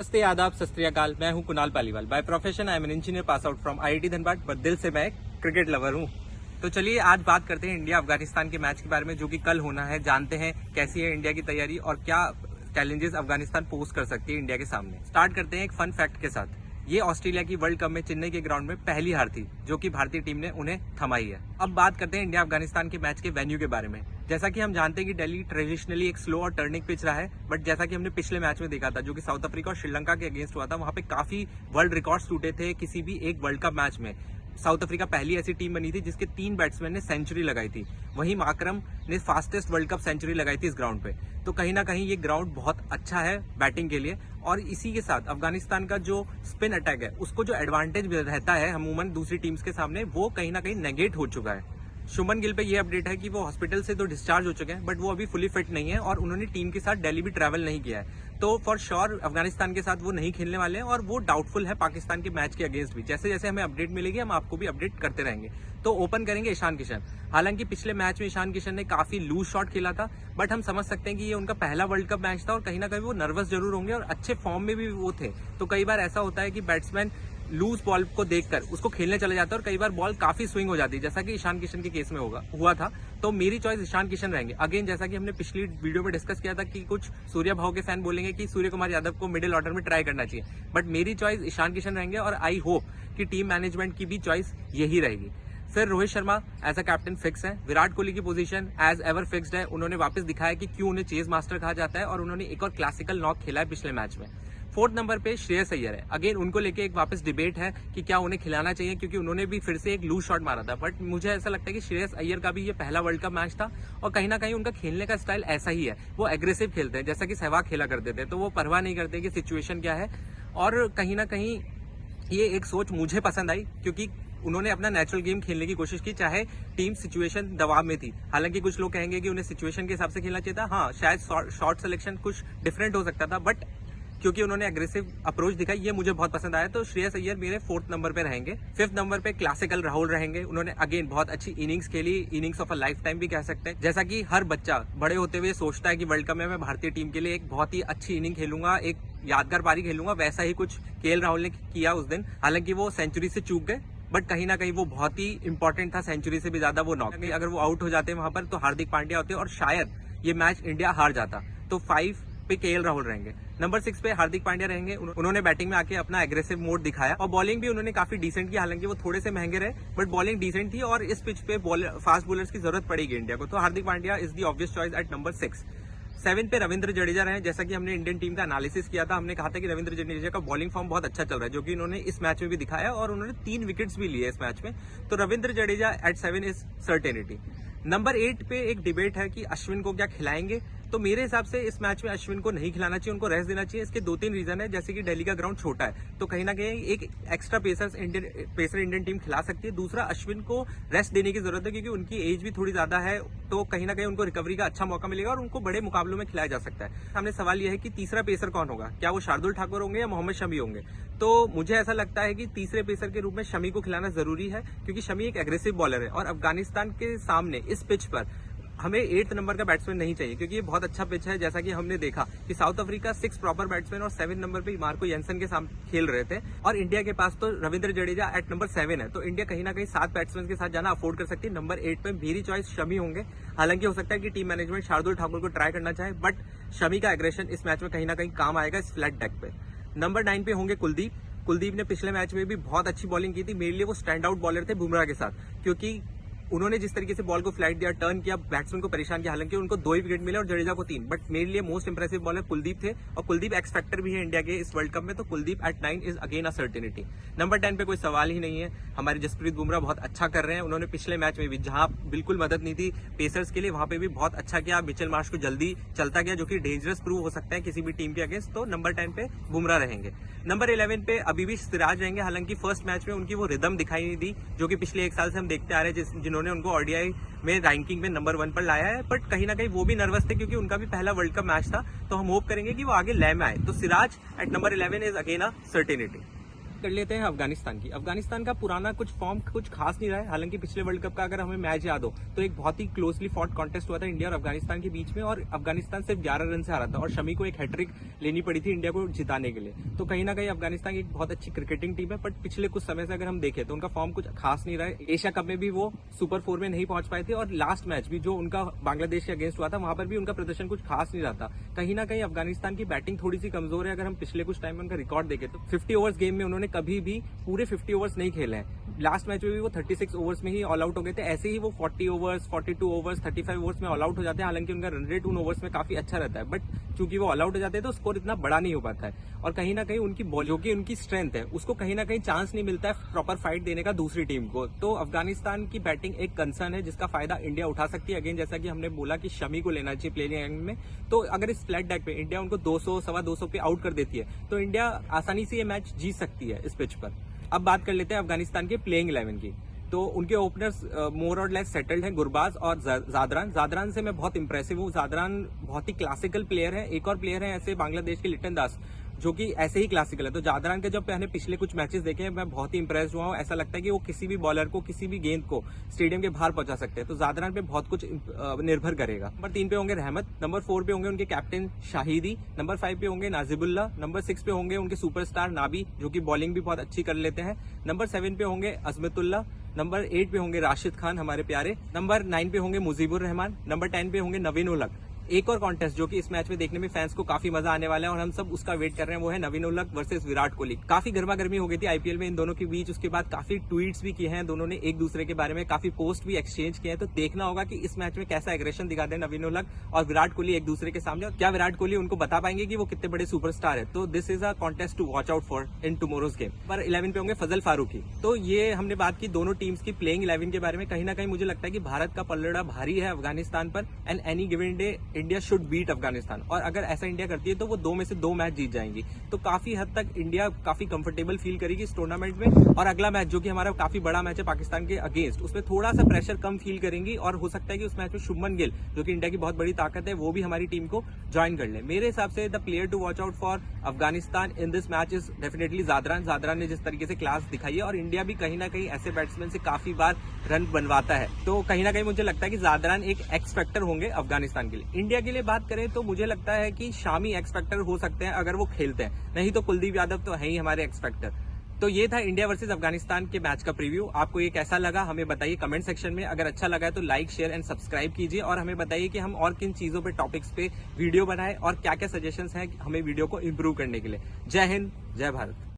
नमस्ते, आदाब, सत श्री अकाल। मैं हूं Kunal Paliwal. By profession I am an engineer pass out from IIT Dhanbad, पर दिल से मैं एक क्रिकेट लवर हूं। तो चलिए आज बात करते हैं इंडिया अफगानिस्तान के मैच के बारे में, जो कि कल होना है। जानते हैं कैसी है इंडिया की तैयारी और क्या चैलेंजेस अफगानिस्तान पोज कर सकती है इंडिया के सामने। स्टार्ट करते हैं एक फन फैक्ट के साथ। ये ऑस्ट्रेलिया की वर्ल्ड कप में चेन्नई के ग्राउंड में पहली हार थी जो कि भारतीय टीम ने उन्हें थमाई है। अब बात करते हैं इंडिया अफगानिस्तान के मैच के वेन्यू के बारे में। जैसा कि हम जानते हैं कि दिल्ली ट्रेडिशनली एक स्लो और टर्निंग पिच रहा है, बट जैसा कि हमने पिछले मैच में देखा था जो कि साउथ अफ्रीका और श्रीलंका के अगेंस्ट हुआ था, वहां पे काफी वर्ल्ड रिकॉर्ड्स टूटे थे किसी भी एक वर्ल्ड कप मैच में। साउथ अफ्रीका पहली ऐसी टीम बनी थी जिसके 3 बैट्समैन ने सेंचुरी लगाई थी। वहीं माकरम ने फास्टेस्ट वर्ल्ड कप सेंचुरी लगाई थी इस ग्राउंड पे। तो कहीं ना कहीं ये ग्राउंड बहुत अच्छा है बैटिंग के लिए। और इसी के साथ अफगानिस्तान का जो स्पिन अटैक है उसको जो एडवांटेज रहता है अमूमन दूसरी टीम्स के सामने, वो कहीं ना कहीं नेगेट हो चुका है। शुभमन गिल पे ये अपडेट है कि वो हॉस्पिटल से तो डिस्चार्ज हो चुके हैं, बट वो अभी फुली फिट नहीं है और उन्होंने टीम के साथ दिल्ली भी ट्रैवल नहीं किया है। तो फॉर श्योर अफगानिस्तान के साथ वो नहीं खेलने वाले हैं और वो डाउटफुल है पाकिस्तान के मैच के अगेंस्ट भी। जैसे जैसे हमें अपडेट मिलेगी हम आपको भी अपडेट करते रहेंगे। तो ओपन करेंगे ईशान किशन। हालांकि पिछले मैच में ईशान किशन ने काफी लूज शॉट खेला था, बट हम समझ सकते हैं कि ये उनका पहला वर्ल्ड कप मैच था और कहीं ना कहीं वो नर्वस जरूर होंगे और अच्छे फॉर्म में भी वो थे। तो कई बार ऐसा होता है कि बैट्समैन लूज बॉल को देखकर उसको खेलने चले जाता है और कई बार बॉल काफी स्विंग हो जाती है, जैसा कि ईशान किशन के केस में हुआ था। तो मेरी चॉइस ईशान किशन रहेंगे। अगेन जैसा कि हमने पिछली वीडियो में डिस्कस किया था कि कुछ सूर्य भाव के फैन बोलेंगे कि सूर्य कुमार यादव को मिडिल ऑर्डर में ट्राई करना चाहिए, बट मेरी चॉइस ईशान किशन रहेंगे और आई होप कि टीम मैनेजमेंट की भी चॉइस यही रहेगी। फिर Rohit Sharma as a captain fix है। विराट कोहली की पोजीशन एज एवर फिक्स्ड है। उन्होंने वापस दिखाया कि क्यों उन्हें चेज मास्टर कहा जाता है और उन्होंने एक और क्लासिकल नॉक खेला है पिछले मैच में। 4th नंबर पे श्रेयस अय्यर है। अगेन उनको लेके एक वापस डिबेट है कि क्या उन्हें खिलाना चाहिए, क्योंकि उन्होंने भी फिर से एक लूज शॉट मारा था। बट मुझे ऐसा लगता है कि श्रेयस अय्यर का भी ये पहला वर्ल्ड कप मैच था और कहीं ना कहीं उनका खेलने का स्टाइल ऐसा ही है। वो एग्रेसिव खेलते हैं जैसा कि सहवाग खेला करते थे, तो वो परवाह नहीं करते कि सिचुएशन क्या है। और कहीं ना कहीं ये एक सोच मुझे पसंद आई क्योंकि उन्होंने अपना नेचुरल गेम खेलने की कोशिश की, चाहे टीम सिचुएशन दबाव में थी। हालांकि कुछ लोग कहेंगे कि उन्हें सिचुएशन के हिसाब से खेलना चाहिए था। हाँ, शायद शॉट सिलेक्शन कुछ डिफरेंट हो सकता था, बट क्योंकि उन्होंने एग्रेसिव अप्रोच दिखाई, ये मुझे बहुत पसंद आया। तो श्रेयस अय्यर मेरे 4th नंबर पे रहेंगे। 5th नंबर पे क्लासिकल राहुल रहेंगे। उन्होंने अगेन बहुत अच्छी इनिंग्स खेली, innings of a life time भी कह सकते हैं। जैसा कि हर बच्चा बड़े होते हुए सोचता है कि वर्ल्ड कप में मैं भारतीय टीम के लिए एक बहुत ही अच्छी इनिंग खेलूंगा, एक यादगार पारी खेलूंगा, वैसा ही कुछ केएल राहुल ने किया उस दिन। हालांकि वो सेंचुरी से चूक गए, बट कहीं ना कहीं वो बहुत ही इंपॉर्टेंट था, सेंचुरी से भी ज्यादा वो नॉक। अगर वो आउट हो जाते वहां पर तो हार्दिक पांड्या होते और शायद ये मैच इंडिया हार जाता। तो 5 पे केएल राहुल रहेंगे। नंबर 6 पे हार्दिक पांड्या रहेंगे। उन्होंने बैटिंग में आके अपना एग्रेसिव मोड दिखाया और बॉलिंग भी उन्होंने काफी डिसेंट की। हालांकि वो थोड़े से महंगे रहे, बट बॉलिंग डिसेंट थी और इस पिच पे फास्ट बॉलर्स की जरूरत पड़ेगी इंडिया को। तो Hardik Pandya is the obvious choice at number 6। 7 पे रविंद्र जडेजा रहे। जैसा कि हमने इंडियन टीम का एनालिसिस किया था, हमने कहा था कि रविंद्र जडेजा का बॉलिंग फॉर्म बहुत अच्छा चल रहा है, जो कि इन्होंने इस मैच में भी दिखाया और उन्होंने 3 विकेट्स भी लिए इस मैच में। तो Ravindra Jadeja at 7 is certainty. Number 8 पे एक डिबेट है कि अश्विन को क्या खिलाएंगे। तो मेरे हिसाब से इस मैच में अश्विन को नहीं खिलाना चाहिए, उनको रेस्ट देना चाहिए। इसके 2-3 रीजन है। जैसे कि दिल्ली का ग्राउंड छोटा है, तो कहीं ना कहीं एक एक्स्ट्रा पेसर इंडियन टीम खिला सकती है। दूसरा, अश्विन को रेस्ट देने की जरूरत है क्योंकि उनकी एज भी थोड़ी ज्यादा है, तो कहीं ना कहीं उनको रिकवरी का अच्छा मौका मिलेगा और उनको बड़े मुकाबलों में खिलाया जा सकता है। सामने सवाल यह है कि तीसरा पेसर कौन होगा, क्या वो शार्दुल ठाकुर होंगे या मोहम्मद शमी होंगे। तो मुझे ऐसा लगता है कि तीसरे पेसर के रूप में शमी को खिलाना जरूरी है क्योंकि शमी एक एग्रेसिव बॉलर है और अफगानिस्तान के सामने इस पिच पर हमें 8th नंबर का बैट्समैन नहीं चाहिए क्योंकि ये बहुत अच्छा पिच है। जैसा कि हमने देखा कि साउथ अफ्रीका 6 प्रॉपर बैट्समैन और 7 नंबर पे मार्को जेनसन के साथ खेल रहे थे और इंडिया के पास तो रविंद्र जडेजा एट नंबर 7 है। तो इंडिया कहीं ना कहीं 7 बैट्समैन के साथ जाना अफोर्ड कर सकती है। नंबर 8 पे मेरी चॉइस शमी होंगे। हालांकि हो सकता है कि टीम मैनेजमेंट शार्दुल ठाकुर को ट्राई करना चाहे, बट शमी का एग्रेशन इस मैच में कहीं ना कहीं काम आएगा इस फ्लैट डेक पे। नंबर 9 पे होंगे कुलदीप। कुलदीप ने पिछले मैच में भी बहुत अच्छी बॉलिंग की थी। मेरे लिए वो स्टैंड आउट बॉलर थे बुमराह के साथ, क्योंकि उन्होंने जिस तरीके से बॉल को फ्लाइट दिया, टर्न किया, बैट्समैन को परेशान किया। हालांकि उनको 2 ही विकेट मिले और जडेजा को 3, बट मेरे लिए मोस्ट इंप्रेसिव बॉलर कुलदीप थे और कुलदीप एक्स फैक्टर भी है इंडिया के इस वर्ल्ड कप में। तो Kuldeep at 9 is again a certainty. Number 10 पे कोई सवाल ही नहीं है। हमारे जसप्रीत बुमराह बहुत अच्छा कर रहे हैं। उन्होंने पिछले मैच में भी, जहां बिल्कुल मदद नहीं थी पेसर्स के लिए, वहां पे भी बहुत अच्छा किया। मिचेल मार्श को जल्दी चलता गया, जो कि डेंजरस प्रूव हो सकता है किसी भी टीम के अगेंस्ट। तो नंबर 10 पे बुमराह रहेंगे। नंबर 11 पे अभी भी सिराज रहेंगे। हालांकि फर्स्ट मैच में उनकी वो रिदम दिखाई नहीं दी जो कि पिछले 1 साल से हम देखते आ रहे हैं, जिन्होंने उनको ओडीआई में रैंकिंग में नंबर 1 पर लाया है। बट कहीं ना कहीं वो भी नर्वस थे क्योंकि उनका भी पहला वर्ल्ड कप मैच था। तो हम होप करेंगे कि वो आगे लय में आए। तो Siraj at number 11 is again a certainty. कर लेते हैं अफगानिस्तान की। अफगानिस्तान का पुराना कुछ फॉर्म कुछ खास नहीं रहा है। हालांकि पिछले वर्ल्ड कप का अगर हमें मैच याद हो तो एक बहुत ही क्लोजली फॉट कॉन्टेस्ट हुआ था इंडिया और अफगानिस्तान के बीच में, और अफगानिस्तान सिर्फ 11 रन से हारा था और शमी को एक हैट्रिक लेनी पड़ी थी इंडिया को जिताने के लिए। तो कहीं ना कहीं अफगानिस्तान की एक बहुत अच्छी क्रिकेटिंग टीम है, बट पिछले कुछ समय से अगर हम देखें तो उनका फॉर्म कुछ खास नहीं रहा है। एशिया कप में भी वो सुपर 4 में नहीं पहुंच पाए थे, और लास्ट मैच भी जो उनका बांग्लादेश के अगेंस्ट हुआ था वहां पर भी उनका प्रदर्शन कुछ खास नहीं रहा था। कहीं ना कहीं अफगानिस्तान की बैटिंग थोड़ी सी कमजोर है। अगर हम पिछले कुछ टाइम में उनका रिकॉर्ड देखें तो 50 ओवर्स गेम में उन्होंने कभी भी पूरे 50 ओवर्स नहीं खेले हैं। लास्ट मैच में भी वो 36 ओवर्स में ही ऑल आउट हो गए थे। ऐसे ही वो 40 ओवर्स, 42 ओवर्स, 35 ओवर्स में ऑल आउट हो जाते हैं। हालांकि उनका रन रेट उन ओवर्स में काफी अच्छा रहता है, बट चूंकि वो ऑल आउट हो जाते हैं तो स्कोर इतना बड़ा नहीं हो पाता है। और कहीं ना कहीं उनकी बॉल जो कि उनकी स्ट्रेंथ है उसको कहीं ना कहीं चांस नहीं मिलता है प्रॉपर फाइट देने का दूसरी टीम को। तो अफगानिस्तान की बैटिंग एक कंसर्न है जिसका फायदा इंडिया उठा सकती है। अगेन जैसा कि हमने बोला कि शमी को लेना चाहिए प्लेइंग में, तो अगर इस फ्लैट डेक पे इंडिया उनको 200 सवा 200 पे आउट कर देती है तो इंडिया आसानी से ये मैच जीत सकती है इस पिच पर। अब बात कर लेते हैं अफगानिस्तान के प्लेइंग 11 की। तो उनके ओपनर्स मोर और लेस सेटल्ड हैं, गुरबाज और जादरान से मैं बहुत इंप्रेसिव हूँ। जादरान बहुत ही क्लासिकल प्लेयर है। एक और प्लेयर है ऐसे बांग्लादेश के लिटन दास जो कि ऐसे ही क्लासिकल है। तो जादरान के जब मैंने पिछले कुछ मैचेस देखे हैं मैं बहुत ही इंप्रेस हुआ हूँ। ऐसा लगता है कि वो किसी भी बॉलर को किसी भी गेंद को स्टेडियम के बाहर पहुंचा सकते हैं। तो जादरान पे बहुत कुछ निर्भर करेगा। नंबर 3 पे होंगे रहमत, नंबर 4 पे होंगे उनके कैप्टन शाहिदी, नंबर 5 पे होंगे नाजिबुल्ला, नंबर 6 पे होंगे उनके सुपरस्टार नाबी जो कि बॉलिंग भी बहुत अच्छी कर लेते हैं, नंबर 7 पे होंगे अजमतुल्ला, नंबर 8 पे होंगे राशिद खान हमारे प्यारे, नंबर 9 पे होंगे मुजीबुर रहमान, नंबर 10 पे होंगे नवीन उल हक। एक और कॉन्टेस्ट जो कि इस मैच में देखने में फैंस को काफी मजा आने वाला है और हम सब उसका वेट कर रहे हैं, वो है नवीन उल हक वर्सेस विराट कोहली। काफी गर्मा गर्मी हो गई थी आईपीएल में इन दोनों के बीच। उसके बाद काफी ट्वीट्स भी किए हैं दोनों ने एक दूसरे के बारे में, काफी पोस्ट भी एक्सचेंज किए हैं। तो देखना होगा कि इस मैच में कैसा एग्रेशन दिखाते हैं नवीन उल हक और विराट कोहली एक दूसरे के सामने, और क्या विराट कोहली उनको बता पाएंगे कि वो कितने बड़े सुपरस्टार है। तो this is a contest to watch out for in tomorrow's game. पर 11 पे होंगे फजल फारूकी। तो ये हमने बात की दोनों टीम्स की प्लेइंग 11 के बारे में। कहीं ना कहीं मुझे लगता है कि भारत का पलड़ा भारी है अफगानिस्तान पर, and any given day India should beat Afghanistan. और अगर ऐसा इंडिया करती है तो वो 2 में से 2 मैच जीत जाएंगी। तो काफी हद तक इंडिया काफी कंफर्टेबल फील करेगी इस टूर्नामेंट में। और अगला मैच जो कि हमारा काफी बड़ा मैच है पाकिस्तान के अगेंस्ट, उसमें थोड़ा सा प्रेशर कम फील करेंगी और हो सकता है कि उस मैच में शुभमन गिल जो कि इंडिया की बहुत बड़ी ताकत है वो भी हमारी टीम को ज्वाइन कर ले। मेरे हिसाब से the player to watch out for Afghanistan in this match is definitely Zadran ने जिस तरीके से क्लास दिखाई है, और इंडिया भी कहीं ना कहीं ऐसे बैट्समैन से काफी बार रन बनवाता है। तो कहीं ना कहीं मुझे लगता है कि जादरान एक एक्स फैक्टर होंगे अफगानिस्तान के लिए। इंडिया के लिए बात करें तो मुझे लगता है कि शामी एक्स फैक्टर हो सकते हैं अगर वो खेलते हैं, नहीं तो कुलदीप यादव तो है ही हमारे एक्स फैक्टर। तो ये था इंडिया वर्सेस अफगानिस्तान के मैच का प्रीव्यू। आपको ये कैसा लगा हमें बताइए कमेंट सेक्शन में। अगर अच्छा लगा है तो लाइक शेयर एंड सब्सक्राइब कीजिए, और हमें बताइए कि हम और किन चीजों पे टॉपिक्स पे वीडियो बनाएं और क्या क्या सजेशंस हैं हमें वीडियो को इम्प्रूव करने के लिए। जय हिंद, जय भारत।